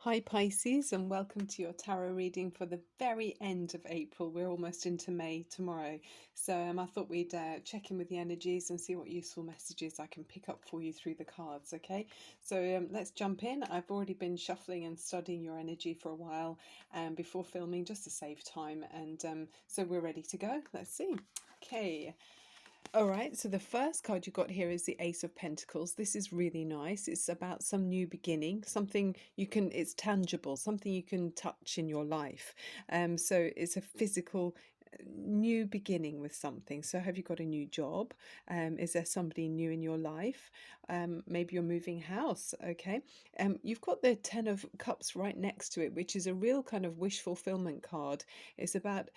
Hi Pisces, and welcome to your tarot reading for the very end of April. We're almost into May tomorrow. So I thought we'd check in with the energies and see what useful messages I can pick up for you through the cards, okay? So let's jump in. I've already been shuffling and studying your energy for a while before filming just to save time. And so we're ready to go. Let's see. Okay. All right, so the first card you got here is the Ace of Pentacles. This is really nice. It's about some new beginning, something you can, it's tangible, something you can touch in your life. So it's a physical new beginning with something. So have you got a new job? Is there somebody new in your life? Maybe you're moving house, okay? You've got the Ten of Cups right next to it, which is a real kind of wish fulfillment card. It's about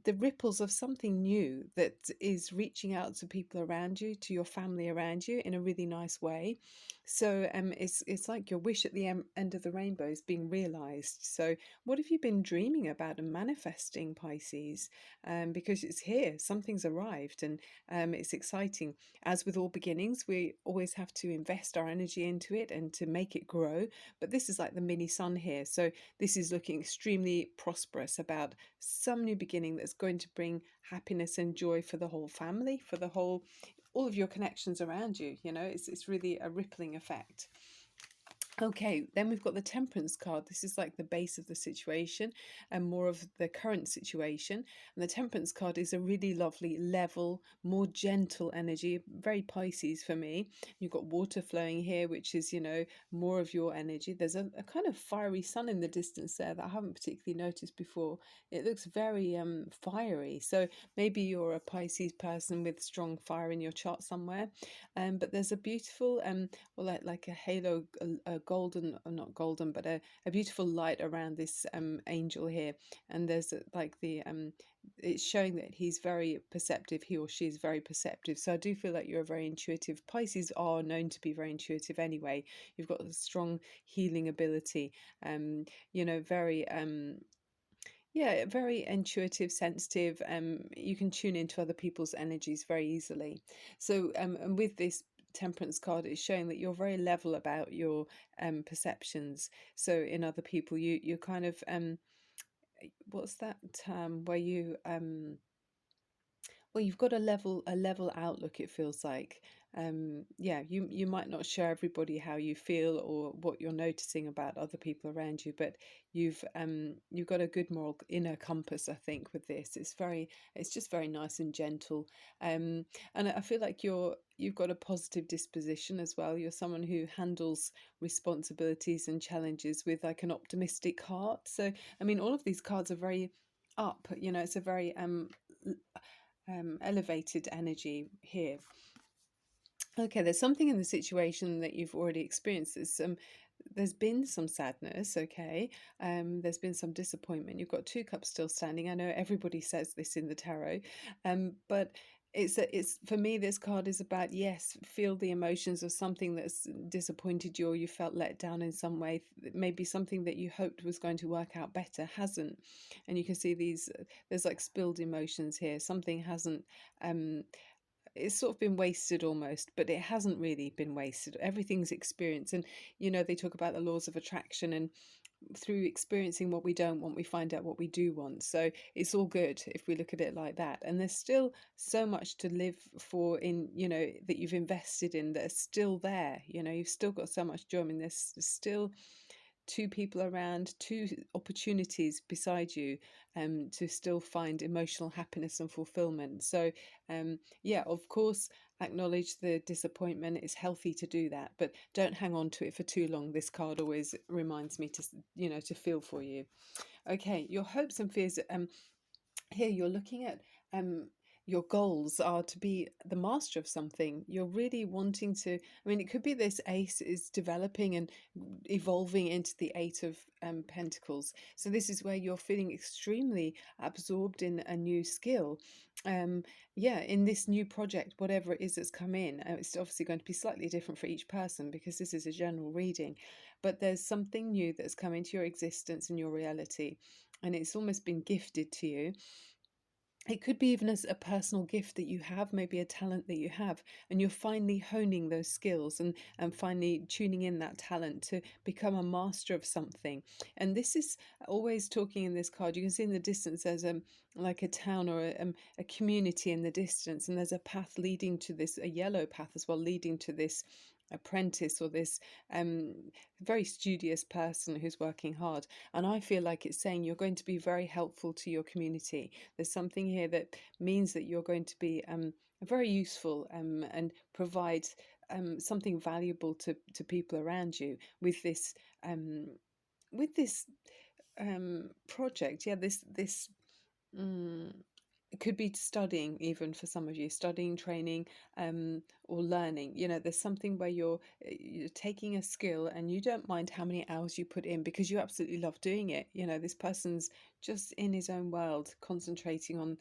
the ripples of something new that is reaching out to people around you, to your family around you in a really nice way. So it's like your wish at the end of the rainbow is being realized. So what have you been dreaming about and manifesting, Pisces? Because it's here, something's arrived, and it's exciting. As with all beginnings, we always have to invest our energy into it and to make it grow. But this is like the mini sun here. So this is looking extremely prosperous, about some new beginning that's going to bring happiness and joy for the whole family, for the whole, all of your connections around you. You know, it's really a rippling effect. Okay, then we've got the Temperance card. This is like the base of the situation and more of the current situation. And the Temperance card is a really lovely, level, more gentle energy, very Pisces for me. You've got water flowing here, which is, more of your energy. There's a kind of fiery sun in the distance there that I haven't particularly noticed before. It looks very fiery. So maybe you're a Pisces person with strong fire in your chart somewhere. But there's a beautiful, well, like a halo, a golden, or not golden, but a beautiful light around this angel here. And there's like it's showing that he's very perceptive, he or she is very perceptive. So I do feel like you're a very intuitive. Pisces are known to be very intuitive anyway. You've got a strong healing ability, very yeah, very intuitive, sensitive. You can tune into other people's energies very easily. So, and with this Temperance card, it's showing that you're very level about your perceptions. So, in other people, you're kind of what's that term where you well, you've got a level outlook, it feels like. Yeah, you might not show everybody how you feel or what you're noticing about other people around you, but you've got a good moral inner compass, I think, with this. It's just very nice and gentle. And I feel like you've got a positive disposition as well. You're someone who handles responsibilities and challenges with like an optimistic heart. So, I mean, all of these cards are very up, it's a very elevated energy here. Okay, there's something in the situation that you've already experienced. There's been some sadness, okay. There's been some disappointment. You've got two cups still standing. I know everybody says this in the tarot, but it's for me, this card is about, yes, feel the emotions of something that's disappointed you, or you felt let down in some way. Maybe something that you hoped was going to work out better hasn't, and you can see there's like spilled emotions here. Something hasn't it's sort of been wasted almost, but it hasn't really been wasted. Everything's experience. And, they talk about the laws of attraction, and through experiencing what we don't want, we find out what we do want. So it's all good if we look at it like that. And there's still so much to live for that you've invested in, that are still there. You've still got so much joy. I mean, there's still two people around, two opportunities beside you, to still find emotional happiness and fulfillment. So yeah, of course, acknowledge the disappointment. It's healthy to do that, but don't hang on to it for too long. This card always reminds me to feel for you. Okay, your hopes and fears. Here you're looking at your goals are to be the master of something. You're really wanting to, I mean, it could be this ace is developing and evolving into the Eight of Pentacles. So this is where you're feeling extremely absorbed in a new skill. Yeah, in this new project, whatever it is that's come in, it's obviously going to be slightly different for each person because this is a general reading, but there's something new that's come into your existence and your reality, and it's almost been gifted to you. It could be even as a personal gift that you have, maybe a talent that you have, and you're finally honing those skills and finally tuning in that talent to become a master of something. And this is always talking in this card. You can see in the distance there's like a town or a community in the distance, and there's a path leading to this, a yellow path as well, leading to this apprentice or this um, very studious person who's working hard. And I feel like it's saying you're going to be very helpful to your community. There's something here that means that you're going to be very useful and provide something valuable to people around you um, with this project. Yeah, this mm, it could be studying, even for some of you, studying, training, or learning. You know, there's something where you're taking a skill and you don't mind how many hours you put in because you absolutely love doing it. You know, this person's just in his own world, concentrating on,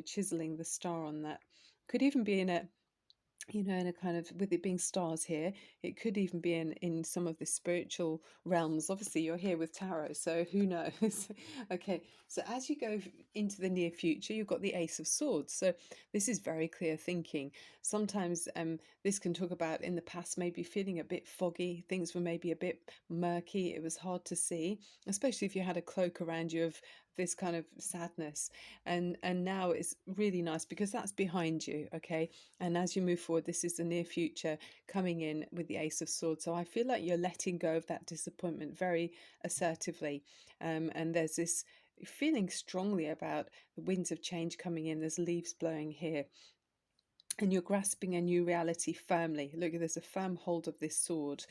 chiseling the star on that. Could even be in a in a kind of, with it being stars here, it could even be in some of the spiritual realms. Obviously you're here with tarot, so who knows. Okay, so as you go into the near future, you've got the Ace of Swords. So this is very clear thinking. Sometimes this can talk about in the past maybe feeling a bit foggy, things were maybe a bit murky, it was hard to see, especially if you had a cloak around you of this kind of sadness. And now it's really nice because that's behind you. Okay, and as you move forward, this is the near future coming in with the Ace of Swords. So I feel like you're letting go of that disappointment very assertively. And there's this feeling strongly about the winds of change coming in. There's leaves blowing here, and you're grasping a new reality firmly. Look, there's a firm hold of this sword.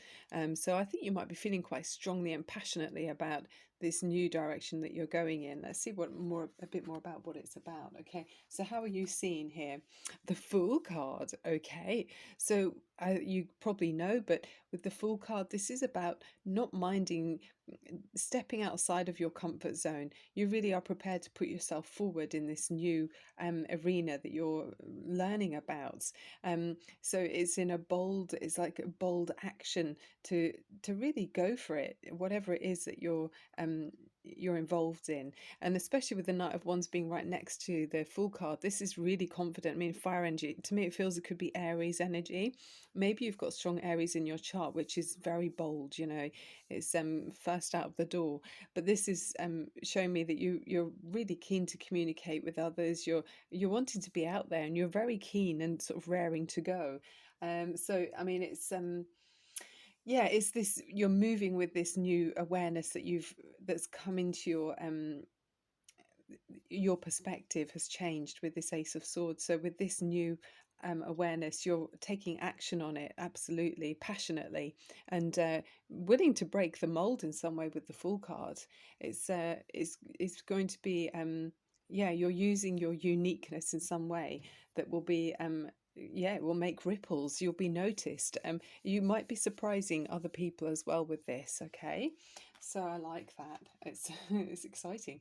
So I think you might be feeling quite strongly and passionately about this new direction that you're going in. Let's see a bit more about what it's about. Okay, so how are you seeing here? The Fool card. Okay, so you probably know, but with the Fool card, this is about not minding stepping outside of your comfort zone. You really are prepared to put yourself forward in this new arena that you're learning about. So it's like a bold action to really go for it, whatever it is that you're involved in. And especially with the Knight of Wands being right next to the Fool card, this is really confident. I mean, fire energy, to me it feels it could be Aries energy. Maybe you've got strong Aries in your chart, which is very bold. It's first out of the door. But this is showing me that you're really keen to communicate with others. You're wanting to be out there, and you're very keen and sort of raring to go. So I mean, it's this, you're moving with this new awareness that's come into your perspective has changed with this Ace of Swords. So with this new awareness, you're taking action on it, absolutely passionately, and willing to break the mold in some way with the Fool card. It's going to be you're using your uniqueness in some way that will be it will make ripples. You'll be noticed. You might be surprising other people as well with this. Okay, so I like that. It's exciting.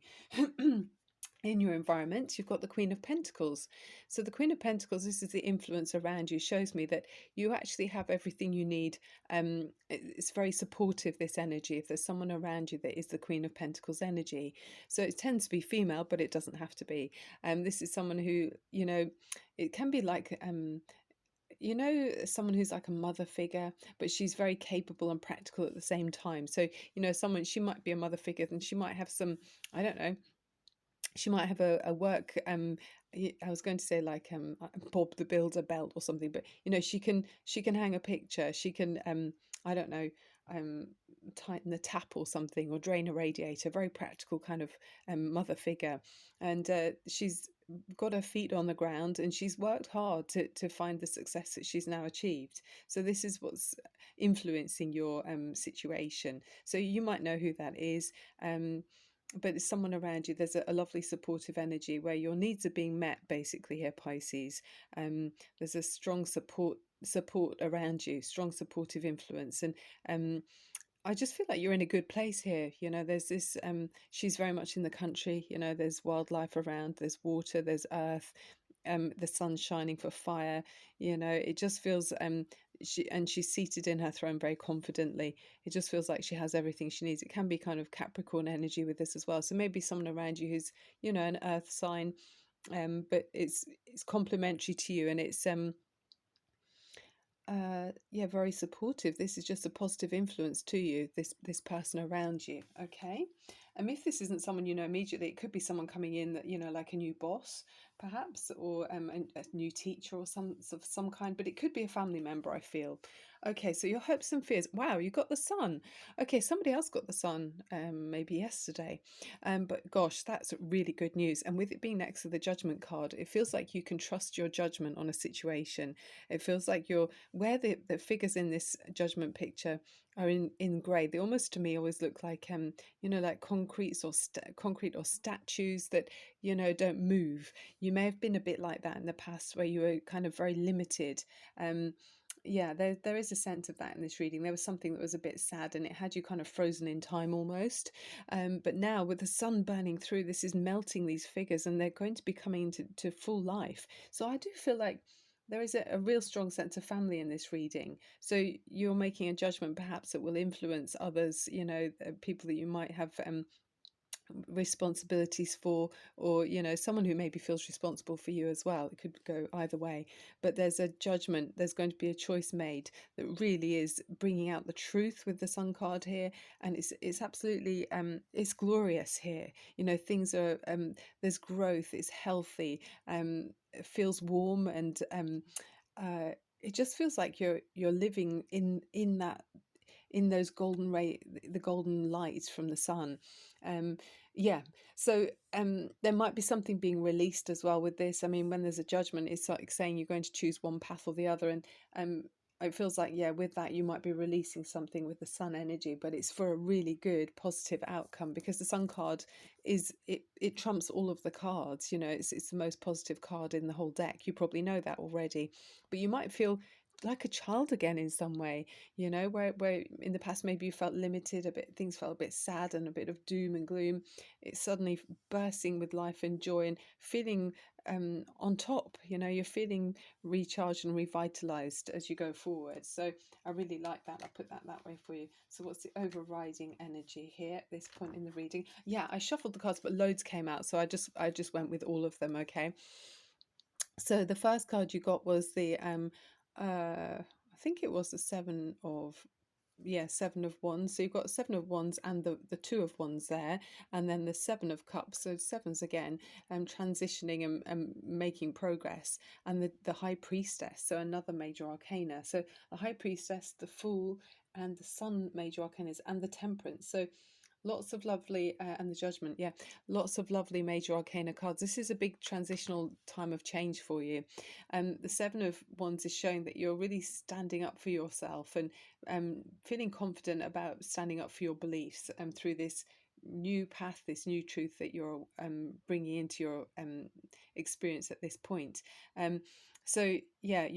In your environment, you've got the Queen of Pentacles. So the Queen of Pentacles, this is the influence around you, shows me that you actually have everything you need. It's very supportive, this energy. If there's someone around you that is the Queen of Pentacles energy, so it tends to be female, but it doesn't have to be. This is someone who, it can be like someone who's like a mother figure, but she's very capable and practical at the same time. So she might be a mother figure, and she might have some, I don't know, she might have a work I was going to say like Bob the Builder belt or something, but she can hang a picture, she can I don't know, um tighten the tap or something, or drain a radiator. Very practical kind of mother figure. And she's got her feet on the ground, and she's worked hard to find the success that she's now achieved. So this is what's influencing your situation. So you might know who that is. But it's someone around you. There's a lovely supportive energy where your needs are being met, basically, here, Pisces. There's a strong support around you, strong supportive influence. And I just feel like you're in a good place here. There's this she's very much in the country. There's wildlife around, there's water, there's earth, the sun shining for fire. It just feels she's seated in her throne very confidently. It just feels like she has everything she needs. It can be kind of Capricorn energy with this as well. So maybe someone around you who's, an earth sign, but it's complementary to you, and it's yeah, very supportive. This is just a positive influence to you, this person around you. Okay. If this isn't someone you know immediately, it could be someone coming in that, you know, like a new boss perhaps, or a new teacher or some kind, but it could be a family member, I feel. Okay, so your hopes and fears. Wow, you got the sun. Okay, somebody else got the sun, maybe yesterday. But gosh, that's really good news. And with it being next to the judgment card, it feels like you can trust your judgment on a situation. It feels like you're where the figures in this judgment picture are in grey. They almost to me always look like you know, like concrete or statues that, you know, don't move. You may have been a bit like that in the past, where you were kind of very limited. um yeah, there is a sense of that in this reading. There was something that was a bit sad, and it had you kind of frozen in time almost. But now, with the sun burning through, this is melting these figures, and they're going to be coming to full life. So I do feel like there is a real strong sense of family in this reading. So you're making a judgment perhaps that will influence others, you know, people that you might have responsibilities for, or, you know, someone who maybe feels responsible for you as well. It could go either way, but there's a judgment, there's going to be a choice made that really is bringing out the truth with the sun card here. And it's absolutely it's glorious here. You know, things are there's growth, it's healthy, it feels warm, and it just feels like you're living in that, in those the golden lights from the sun. um yeah, so there might be something being released as well with this. I mean, when there's a judgment, it's like saying you're going to choose one path or the other, and um it feels like, yeah, with that you might be releasing something with the sun energy, but it's for a really good positive outcome, because the sun card it trumps all of the cards. You know, it's the most positive card in the whole deck. You probably know that already, but you might feel like a child again in some way, you know, where in the past maybe you felt limited a bit, things felt a bit sad and a bit of doom and gloom. It's suddenly bursting with life and joy, and feeling on top. You know, you're feeling recharged and revitalized as you go forward. So I really like that. I'll put that way for you. So what's the overriding energy here at this point in the reading? Yeah, I shuffled the cards, but loads came out, so I just went with all of them. Okay. So the first card you got was the I think it was the seven of, yeah, seven of wands. So you've got seven of wands and the two of wands there, and then the seven of cups. So sevens again, transitioning and making progress, and the high priestess. So another major arcana. So the high priestess, the fool, and the sun major arcanas, and the temperance. So lots of lovely, and the judgment, yeah, lots of lovely major arcana cards. This is a big transitional time of change for you. The seven of wands is showing that you're really standing up for yourself, and feeling confident about standing up for your beliefs, through this new path, this new truth that you're bringing into your experience at this point. So yeah,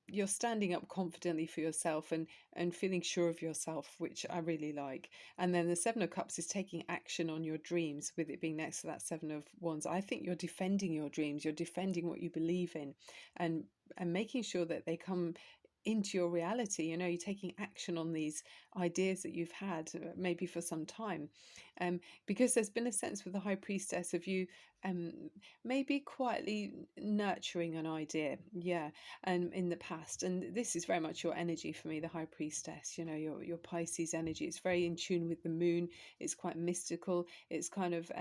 you're standing up confidently for yourself, and feeling sure of yourself, which I really like. And then the seven of cups is taking action on your dreams, with it being next to that seven of wands. I think you're defending your dreams, you're defending what you believe in, and making sure that they come into your reality. You know, you're taking action on these ideas that you've had, maybe for some time, because there's been a sense with the high priestess of you um maybe quietly nurturing an idea, yeah, in the past. And this is very much your energy for me, the high priestess. You know, your Pisces energy. It's very in tune with the moon. It's quite mystical. It's kind of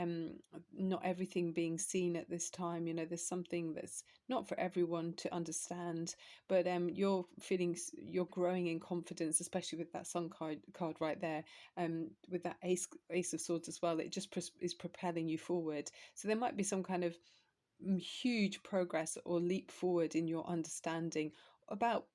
not everything being seen at this time. You know, there's something that's not for everyone to understand, but you're feeling, you're growing in confidence, especially with that sun card right there, with that ace of swords as well. It just is propelling you forward. So there might be some kind of huge progress or leap forward in your understanding about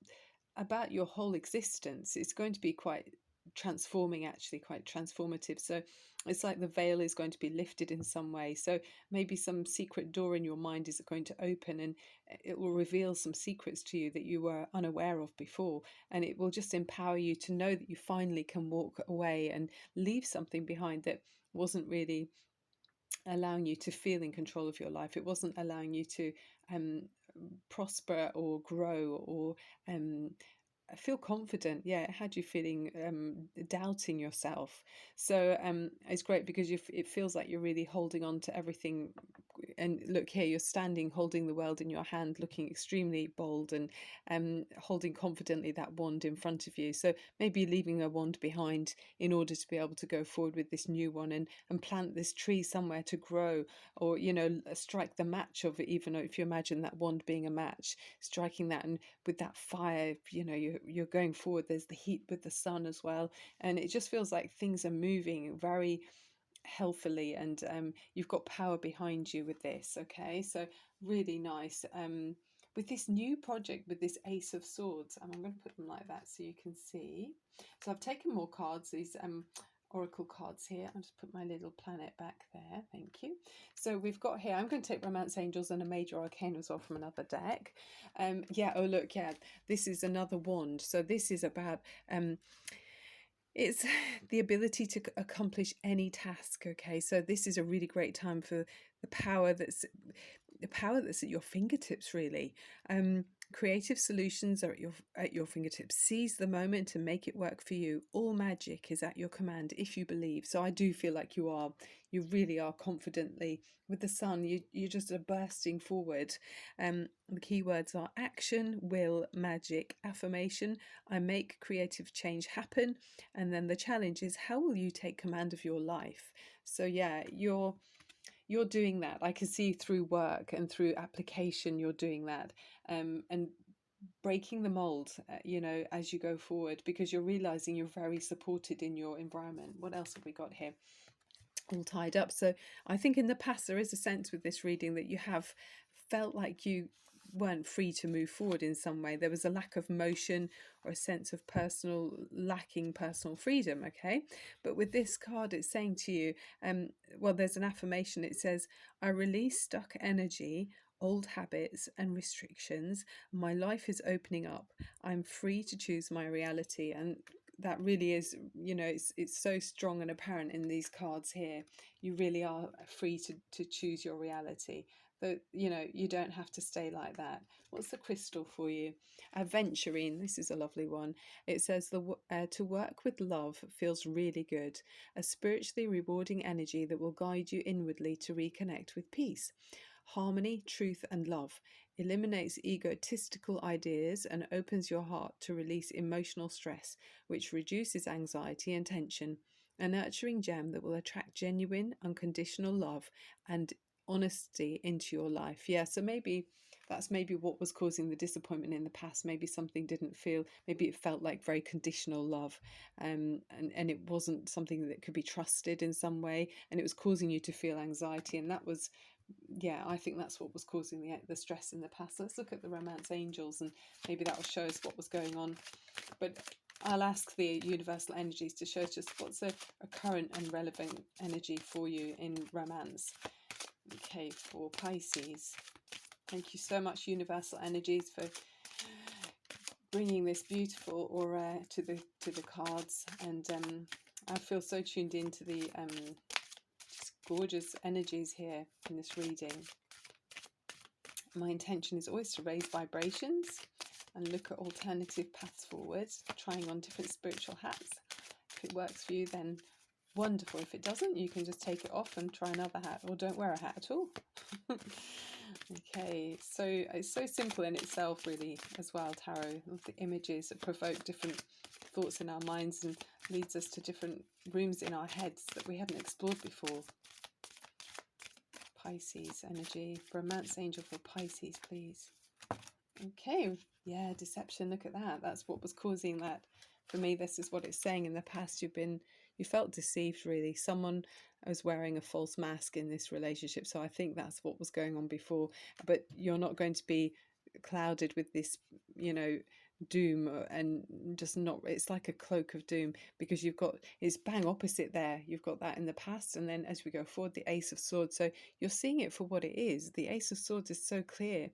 your whole existence. It's going to be quite transforming, actually quite transformative. So it's like the veil is going to be lifted in some way. So maybe some secret door in your mind is going to open, and it will reveal some secrets to you that you were unaware of before, and it will just empower you to know that you finally can walk away and leave something behind that wasn't really allowing you to feel in control of your life. It wasn't allowing you to um, prosper or grow or um, feel confident. Yeah, it had you feeling doubting yourself. So it's great because it feels like you're really holding on to everything and look here, you're standing holding the world in your hand, looking extremely bold, and holding confidently that wand in front of you. So maybe leaving a wand behind in order to be able to go forward with this new one, and plant this tree somewhere to grow, or strike the match of it. Even if you imagine that wand being a match, striking that, and with that fire, you're going forward. There's the heat with the sun as well, and it just feels like things are moving very healthily, and you've got power behind you with this. Okay, so really nice. With this new project, with this Ace of Swords, and I'm going to put them like that so you can see. So I've taken more cards, these oracle cards here. I'll just put my little planet back there, thank you. So we've got here, I'm going to take Romance Angels and a Major Arcana as well from another deck. Yeah, oh look, yeah, this is another wand. So this is about it's the ability to accomplish any task. Okay, so this is a really great time for the power that's at your fingertips, really. Creative solutions are at your fingertips. Seize the moment and make it work for you. All magic is at your command if you believe. So I do feel like you really are confidently with the sun. You just are bursting forward. The key words are action, will, magic, affirmation. I make creative change happen. And then the challenge is, how will you take command of your life? So yeah, you're doing that. I can see through work and through application you're doing that, and breaking the mold, as you go forward, because you're realizing you're very supported in your environment. What else have we got here? All tied up. So I think in the past there is a sense with this reading that you have felt like you weren't free to move forward in some way. There was a lack of motion or a sense of lacking personal freedom. Okay, but with this card it's saying to you, well, there's an affirmation. It says, I release stuck energy, old habits and restrictions. My life is opening up. I'm free to choose my reality. And that really is, it's so strong and apparent in these cards here. You really are free to choose your reality. But you don't have to stay like that. What's the crystal for you? Aventurine. This is a lovely one. It says to work with love feels really good. A spiritually rewarding energy that will guide you inwardly to reconnect with peace. Harmony, truth, and love. Eliminates egotistical ideas and opens your heart to release emotional stress, which reduces anxiety and tension. A nurturing gem that will attract genuine, unconditional love and honesty into your life. Yeah, so maybe that's what was causing the disappointment in the past. Maybe something didn't feel, maybe it felt like very conditional love, and it wasn't something that could be trusted in some way, and it was causing you to feel anxiety. And that was, yeah, I think that's what was causing the stress in the past. Let's look at the Romance Angels, and maybe that will show us what was going on. But I'll ask the universal energies to show us just what's a current and relevant energy for you in romance. Okay, for Pisces. Thank you so much, universal energies, for bringing this beautiful aura to the cards. And I feel so tuned into the gorgeous energies here in this reading. My intention is always to raise vibrations and look at alternative paths forward, trying on different spiritual hats. If it works for you, then wonderful. If it doesn't, you can just take it off and try another hat, or don't wear a hat at all. Okay, so it's so simple in itself, really, as well, tarot. The images that provoke different thoughts in our minds and leads us to different rooms in our heads that we haven't explored before. Pisces energy. Romance angel for Pisces, please. Okay, yeah, deception. Look at that. That's what was causing that. For me, this is what it's saying. In the past, you felt deceived, really. Someone was wearing a false mask in this relationship. So I think that's what was going on before. But you're not going to be clouded with this, doom, and just not, it's like a cloak of doom, because it's bang opposite there. You've got that in the past, and then as we go forward, the Ace of Swords. So you're seeing it for what it is. The Ace of Swords is so clear,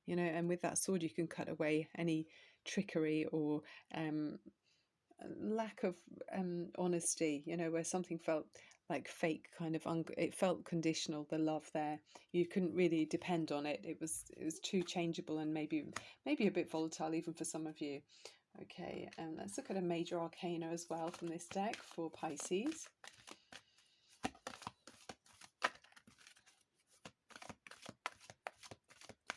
and with that sword you can cut away any trickery or lack of honesty, where something felt like fake, kind of it felt conditional, the love there. You couldn't really depend on it. It was too changeable, and maybe a bit volatile even for some of you. Okay, and let's look at a major arcana as well from this deck for Pisces.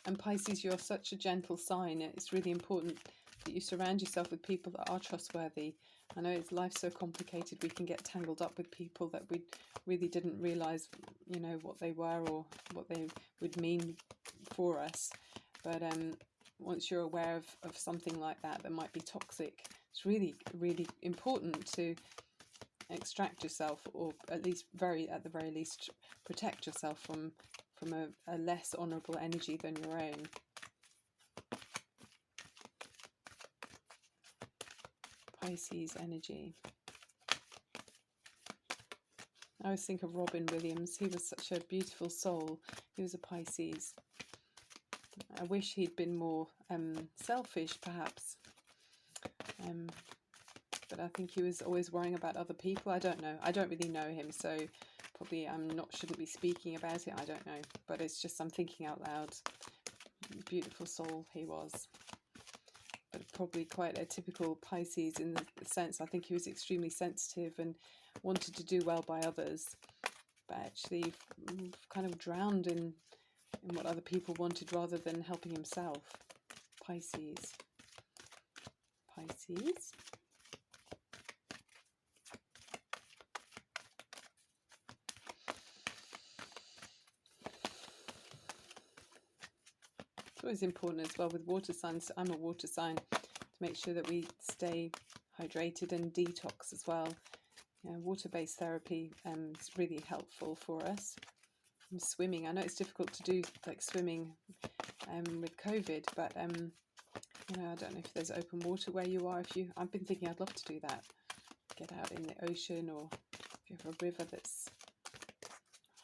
And Pisces, you're such a gentle sign. It's really important that you surround yourself with people that are trustworthy. I know life's so complicated, we can get tangled up with people that we really didn't realise, you know, what they were or what they would mean for us. But once you're aware of something like that might be toxic, it's really, really important to extract yourself, or at least at the very least protect yourself from a less honourable energy than your own. Pisces energy. I always think of Robin Williams. He was such a beautiful soul. He was a Pisces. I wish he'd been more selfish, perhaps. But I think he was always worrying about other people. I don't know. I don't really know him, so probably shouldn't be speaking about it. I don't know. But it's just I'm thinking out loud. Beautiful soul he was. But probably quite a typical Pisces in the sense, I think he was extremely sensitive and wanted to do well by others, but actually kind of drowned in what other people wanted rather than helping himself. Pisces. Pisces. It's always important as well with water signs. I'm a water sign, to make sure that we stay hydrated and detox as well. Water-based therapy is really helpful for us. And swimming, I know it's difficult to do like swimming with COVID, but you know, I don't know if there's open water where you are. I've been thinking I'd love to do that. Get out in the ocean, or if you have a river that's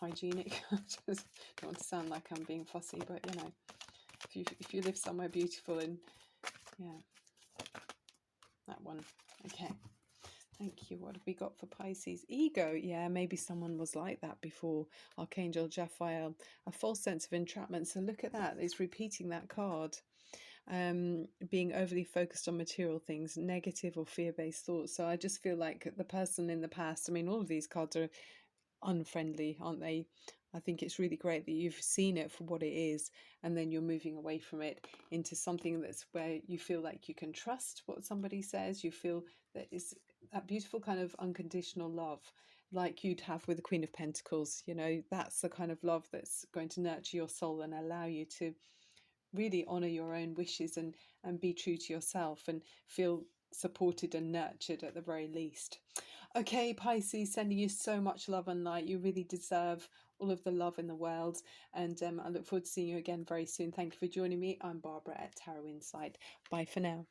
hygienic. I just don't want to sound like I'm being fussy, but you know, if you live somewhere beautiful, and yeah, that one. Okay, thank you. What have we got for Pisces? Ego. Yeah, maybe someone was like that before. Archangel Raphael, a false sense of entrapment. So look at that. It's repeating that card. Being overly focused on material things, negative or fear-based thoughts. So I just feel like the person in the past, I mean, all of these cards are unfriendly, aren't they? I think it's really great that you've seen it for what it is, and then you're moving away from it into something that's where you feel like you can trust what somebody says. You feel that it's that beautiful kind of unconditional love, like you'd have with the Queen of Pentacles. You know, that's the kind of love that's going to nurture your soul and allow you to really honor your own wishes and be true to yourself and feel supported and nurtured at the very least. Okay, Pisces, sending you so much love and light. You really deserve all of the love in the world, and I look forward to seeing you again very soon. Thank you for joining me. I'm Barbara at Tarot Insight. Bye for now.